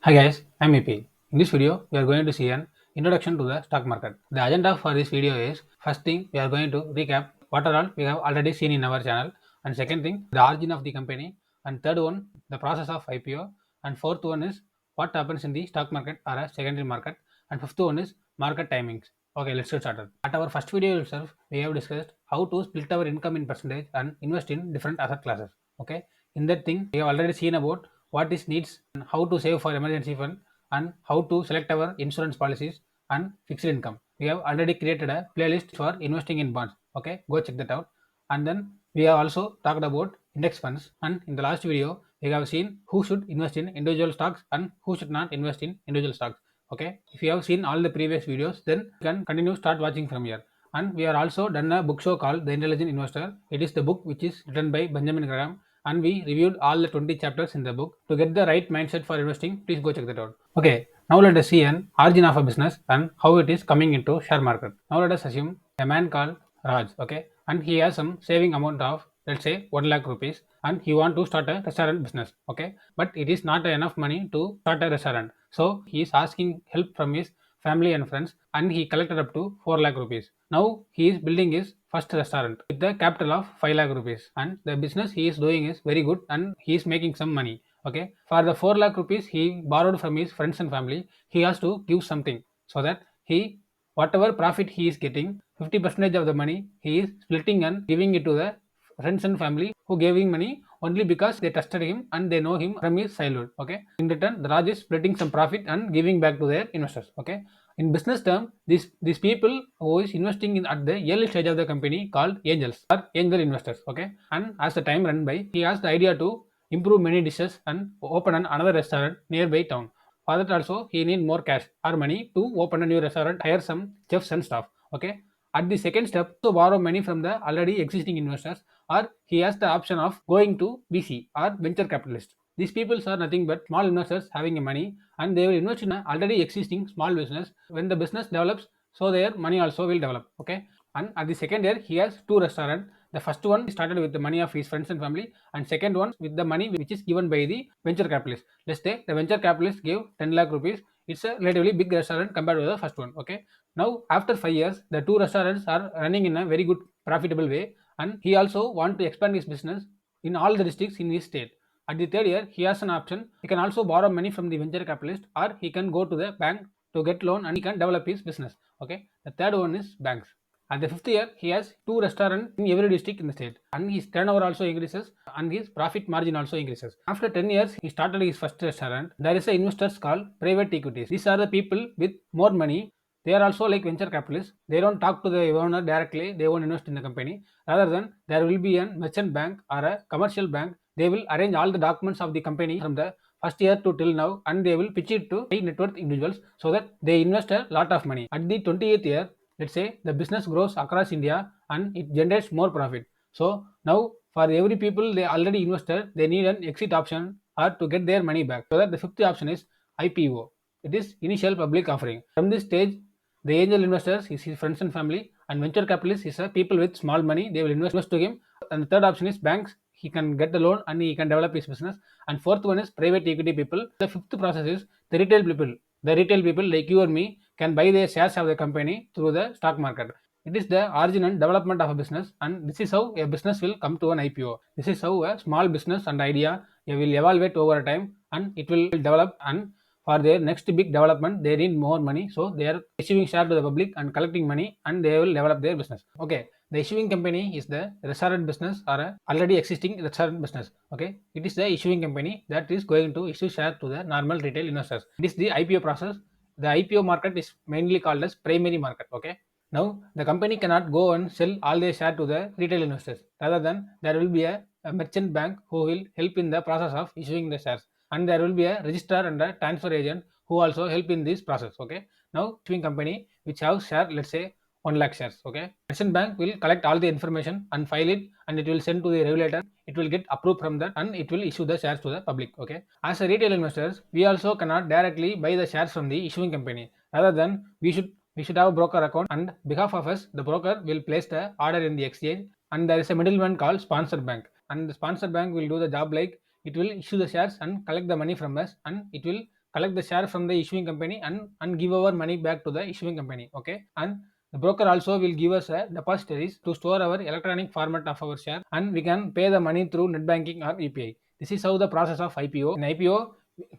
Hi guys, I'm EP. In this video, we are going to see an introduction to the stock market. The agenda for this video is first thing we are going to recap what are all we have already seen in our channel, and second thing the origin of the company, and third one the process of IPO, and fourth one is what happens in the stock market or a secondary market, and fifth one is market timings. Okay, let's get started. At our first video itself, we have discussed how to split our income in percentage and invest in different asset classes. Okay, in that thing we have already seen about what is needs and how to save for emergency fund and how to select our insurance policies and fixed income. We have already created a playlist for investing in bonds. Okay, go check that out. And then we have also talked about index funds, and in the last video we have seen who should invest in individual stocks and who should not invest in individual stocks. Okay, if you have seen all the previous videos, then you can continue start watching from here. And we are also done a book show called The Intelligent Investor. It is the book which is written by Benjamin Graham, and we reviewed all the 20 chapters in the book. To get the right mindset for investing, please go check that out. Okay, now let us see an origin of a business and how it is coming into share market. Now let us assume a man called Raj, okay, and he has some saving amount of, let's say, 1 lakh rupees, and he want to start a restaurant business, okay, but it is not enough money to start a restaurant, so he is asking help from his family and friends, and he collected up to 4 lakh rupees. Now he is building his first restaurant with the capital of 5 lakh rupees, and the business he is doing is very good and he is making some money. Okay, for the 4 lakh rupees he borrowed from his friends and family, he has to give something, so that he, whatever profit he is getting, 50% of the money he is splitting and giving it to the friends and family who gave him money only because they trusted him and they know him from his childhood. Okay, in return the Raj is splitting some profit and giving back to their investors. Okay, in business term, these people who is investing in at the early stage of the company called angels or angel investors. Okay, and as the time run by, he has the idea to improve many dishes and open another restaurant nearby town. For that also he need more cash or money to open a new restaurant, hire some chefs and staff. Okay, at the second step, to borrow money from the already existing investors, or he has the option of going to VC or venture capitalist. These people are nothing but small investors having money, and they will invest in a already existing small business. When the business develops, so their money also will develop. Okay, and at the second year he has two restaurants. The first one started with the money of his friends and family, and second one with the money which is given by the venture capitalist. Let's say the venture capitalist gave 10 lakh rupees. It's a relatively big restaurant compared to the first one. Okay, now after 5 years, the two restaurants are running in a very good profitable way, and he also want to expand his business in all the districts in his state. At the third year, he has an option. He can also borrow money from the venture capitalist, or he can go to the bank to get loan and he can develop his business. Okay, the third one is banks. At the fifth year, he has two restaurants in every district in the state, and his turnover also increases and his profit margin also increases. After 10 years, he started his first restaurant. There is a investors called private equities. These are the people with more money. They are also like venture capitalists. They don't talk to the owner directly. They won't invest in the company. Rather than there will be a merchant bank or a commercial bank. They will arrange all the documents of the company from the first year to till now, and they will pitch it to high net worth individuals so that they invest a lot of money. At the 28th year, let's say the business grows across India and it generates more profit. So now for every people they already invested, they need an exit option or to get their money back. So that the fifth option is IPO. It is initial public offering. From this stage, the angel investors is his friends and family, and venture capitalists is a people with small money. They will invest to him. And the third option is banks. He can get the loan and he can develop his business. And fourth one is private equity people. The fifth process is the retail people. The retail people like you or me can buy the shares of the company through the stock market. It is the origin and development of a business, and this is how a business will come to an IPO. This is how a small business and idea will evaluate over time, and it will develop, and for their next big development they need more money, so they are issuing share to the public and collecting money, and they will develop their business. Okay, the issuing company is the restaurant business or a already existing restaurant business. Okay, it is the issuing company that is going to issue share to the normal retail investors. It is the IPO process. The IPO market is mainly called as primary market. Okay, now the company cannot go and sell all their share to the retail investors. Rather than there will be a merchant bank who will help in the process of issuing the shares, and there will be a registrar and a transfer agent who also help in this process. Okay, now issuing company which have share, let's say 1 lakh shares. Okay, merchant bank will collect all the information and file it, and it will send to the regulator. It will get approved from that, and it will issue the shares to the public. Okay, as a retail investors, we also cannot directly buy the shares from the issuing company. Rather than we should have a broker account, and behalf of us the broker will place the order in the exchange, and there is a middleman called sponsor bank, and the sponsor bank will do the job like it will issue the shares and collect the money from us, and it will collect the share from the issuing company and give our money back to the issuing company. Okay, and the broker also will give us a depositories to store our electronic format of our share, and we can pay the money through net banking or UPI. This is how the process of IPO. In IPO,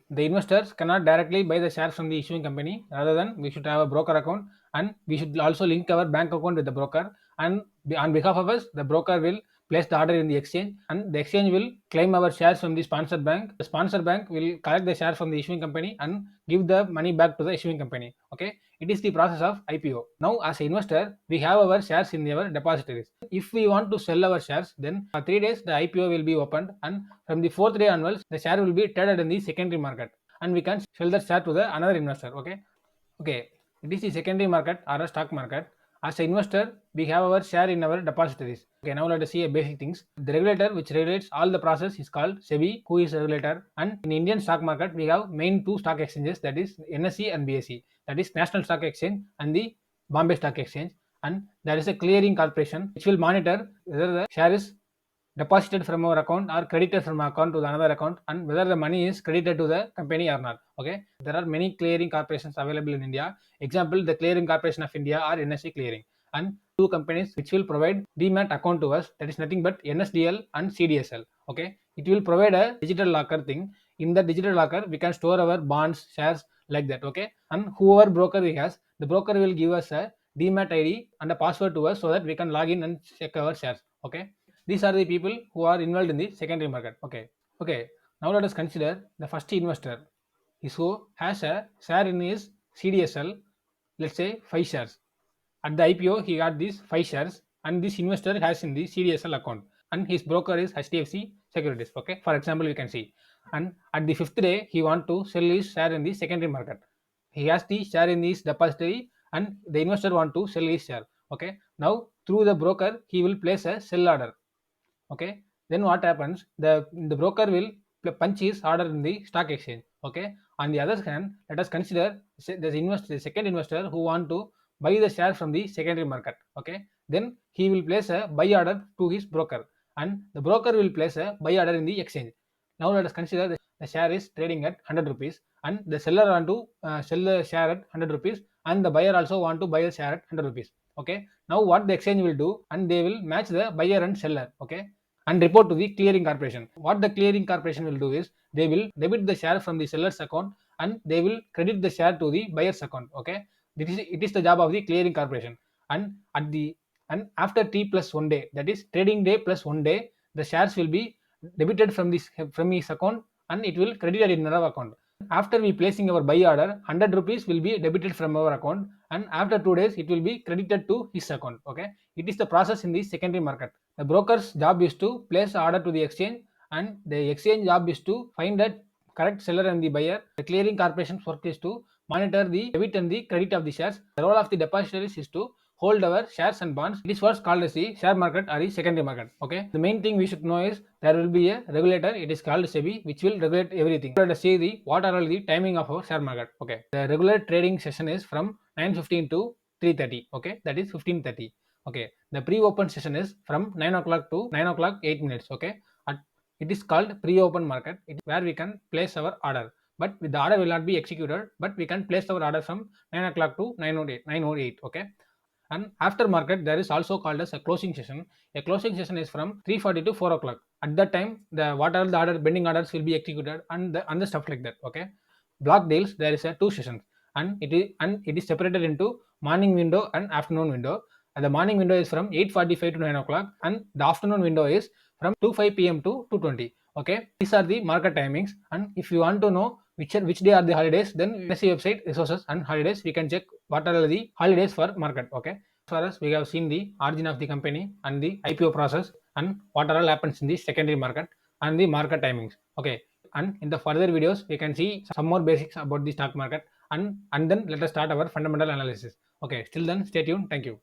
the investors cannot directly buy the shares from the issuing company. Rather than, we should have a broker account, and we should also link our bank account with the broker, and on behalf of us, the broker will place the order in the exchange, and the exchange will claim our shares from the sponsor bank. The sponsor bank will collect the share from the issuing company and give the money back to the issuing company. Okay, it is the process of IPO. Now, as an investor, we have our shares in our depositories. If we want to sell our shares, then for 3 days the IPO will be opened, and from the 4th day onwards, the share will be traded in the secondary market, and we can sell the share to the another investor. Okay, it is the secondary market or a stock market. As an investor, we have our share in our depositories. Okay, now let us see a basic things. The regulator which regulates all the process is called SEBI, who is a regulator. And in Indian stock market, we have main two stock exchanges, that is NSE and BSE. That is National Stock Exchange and the Bombay Stock Exchange. And there is a clearing corporation which will monitor whether the share is deposited from our account or credited from our account to the another account, and whether the money is credited to the company or not. Okay, there are many clearing corporations available in India. Example, the Clearing Corporation of India or NSE Clearing, and two companies which will provide demat account to us, that is nothing but NSDL and CDSL. Okay, it will provide a digital locker thing. In the digital locker, we can store our bonds, shares, like that. Okay, and whoever broker he has, the broker will give us a demat ID and a password to us so that we can log in and check our shares. Okay, these are the people who are involved in the secondary market. Okay. Now let us consider the first investor. Is who has a share in his CDSL. Let's say 5 shares. At the IPO, he got these 5 shares, and this investor has in the CDSL account, and his broker is HDFC Securities. Okay, for example, you can see. And at the 5th day, he want to sell his share in the secondary market. He has the share in his depository, and the investor want to sell his share. Okay, now through the broker, he will place a sell order. Okay, then what happens, the broker will punch his order in the stock exchange. Okay, on the other hand, let us consider the second investor who want to buy the share from the secondary market. Okay, then he will place a buy order to his broker, and the broker will place a buy order in the exchange. Now let us consider the share is trading at 100 rupees, and the seller want to sell the share at 100 rupees, and the buyer also want to buy the share at 100 rupees. Okay, now what the exchange will do, and they will match the buyer and seller. Okay, and report to the clearing corporation. What the clearing corporation will do is, they will debit the share from the seller's account, and they will credit the share to the buyer's account. Okay, it is the job of the clearing corporation. And after T plus 1 day, that is trading day plus 1 day, the shares will be debited from his account, and it will credited in our account. After we placing our buy order, 100 rupees will be debited from our account, and after 2 days it will be credited to his account. Okay, it is the process in the secondary market. The broker's job is to place order to the exchange, and the exchange job is to find that correct seller and the buyer. The clearing corporation's work is to monitor the debit and the credit of the shares. The role of the depositories is to hold our shares and bonds. It is what's called as the share market or the secondary market. Okay, the main thing we should know is there will be a regulator. It is called SEBI, which will regulate everything. Let us see what are all the timing of our share market. Okay, the regular trading session is from 9:15 to 3:30. Okay, that is 15:30. Okay, the pre-open session is from 9 o'clock to 9 o'clock 8 minutes. Okay, it is called pre-open market. It is where we can place our order, but the order will not be executed, but we can place our order from 9 o'clock to 9:08. Okay, and after market, there is also called as a closing session. A closing session is from 3:40 to 4 o'clock. At that time, the whatever the order pending orders will be executed, and the stuff like that. Okay, block deals, there is a 2 sessions, and it is separated into morning window and afternoon window. And the morning window is from 8:45 to 9 o'clock, and the afternoon window is from 2:05 p.m. to 2:20. Okay, these are the market timings. And if you want to know which day are the holidays, then NSE website resources and holidays, we can check what are the holidays for market. Okay, as far as we have seen the origin of the company and the IPO process, and what all happens in the secondary market and the market timings. Okay, and in the further videos we can see some more basics about the stock market, and then let us start our fundamental analysis. Okay, till then, stay tuned. Thank you.